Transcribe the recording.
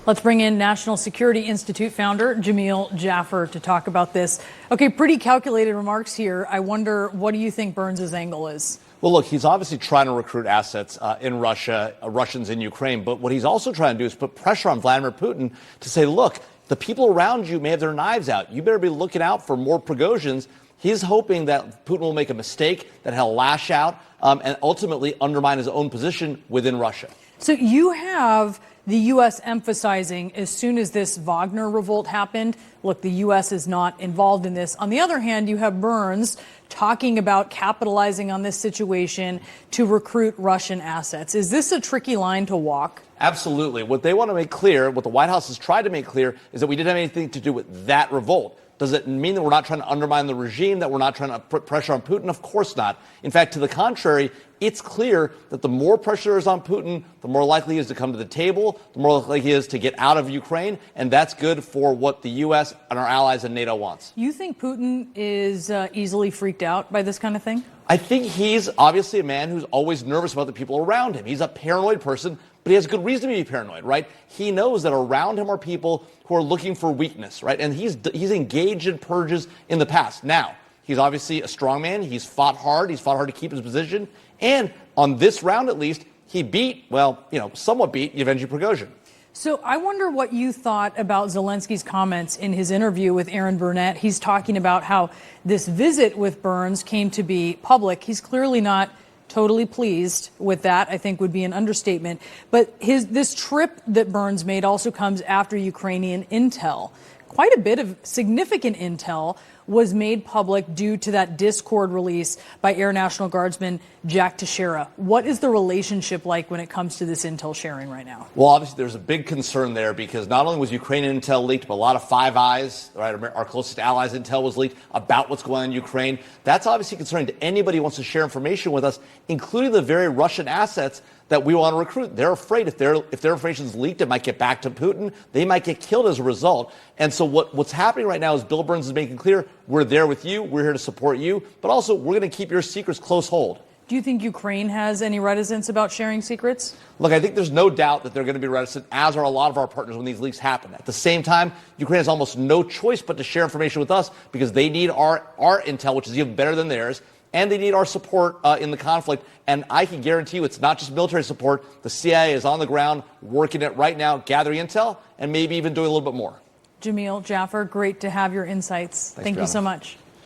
Let's bring in National Security Institute founder Jamil Jaffer to talk about this. Okay, pretty calculated remarks here. I wonder, what do you think Burns' angle is? Well, look, he's obviously trying to recruit assets in Russia, Russians in Ukraine. But what he's also trying to do is put pressure on Vladimir Putin to say, look, the people around you may have their knives out. You better be looking out for more Prigozhins. He's hoping that Putin will make a mistake, that he'll lash out, and ultimately undermine his own position within Russia. So you have the U.S. emphasizing, as soon as this Wagner revolt happened, look, the U.S. is not involved in this. On the other hand, you have Burns talking about capitalizing on this situation to recruit Russian assets. Is this a tricky line to walk? Absolutely. What they want to make clear, what the White House has tried to make clear, is that we didn't have anything to do with that revolt. Does it mean that we're not trying to undermine the regime, that we're not trying to put pressure on Putin? Of course not. In fact, to the contrary, it's clear that the more pressure there is on Putin, the more likely he is to come to the table, the more likely he is to get out of Ukraine, and that's good for what the U.S. and our allies in NATO wants. You think Putin is easily freaked out by this kind of thing? I think he's obviously a man who's always nervous about the people around him. He's a paranoid person, but he has good reason to be paranoid, right? He knows that around him are people who are looking for weakness, right? And he's engaged in purges in the past. Now, he's obviously a strong man. He's fought hard. He's fought hard to keep his position. And on this round, at least, he beat, well, somewhat beat Yevgeny Prigozhin. So I wonder what you thought about Zelensky's comments in his interview with Aaron Burnett. He's talking about how this visit with Burns came to be public. He's clearly not totally pleased with that, I think would be an understatement. But this trip that Burns made also comes after Ukrainian intel. Quite a bit of significant intel was made public due to that Discord release by Air National Guardsman Jack Teixeira. What is the relationship like when it comes to this intel sharing right now? Well, obviously, there's a big concern there because not only was Ukrainian intel leaked, but a lot of Five Eyes, right, our closest allies' intel was leaked about what's going on in Ukraine. That's obviously concerning to anybody who wants to share information with us, including the very Russian assets that we want to recruit. They're afraid if their information is leaked, it might get back to Putin. They might get killed as a result. And so what's happening right now is Bill Burns is making clear, we're there with you, we're here to support you, but also we're going to keep your secrets close hold. Do you think Ukraine has any reticence about sharing secrets? Look, I think there's no doubt that they're going to be reticent, as are a lot of our partners when these leaks happen. At the same time, Ukraine has almost no choice but to share information with us because they need our intel, which is even better than theirs, and they need our support in the conflict. And I can guarantee you it's not just military support. The CIA is on the ground working it right now, gathering intel, and maybe even doing a little bit more. Jamil Jaffer, great to have your insights. Thank you so much.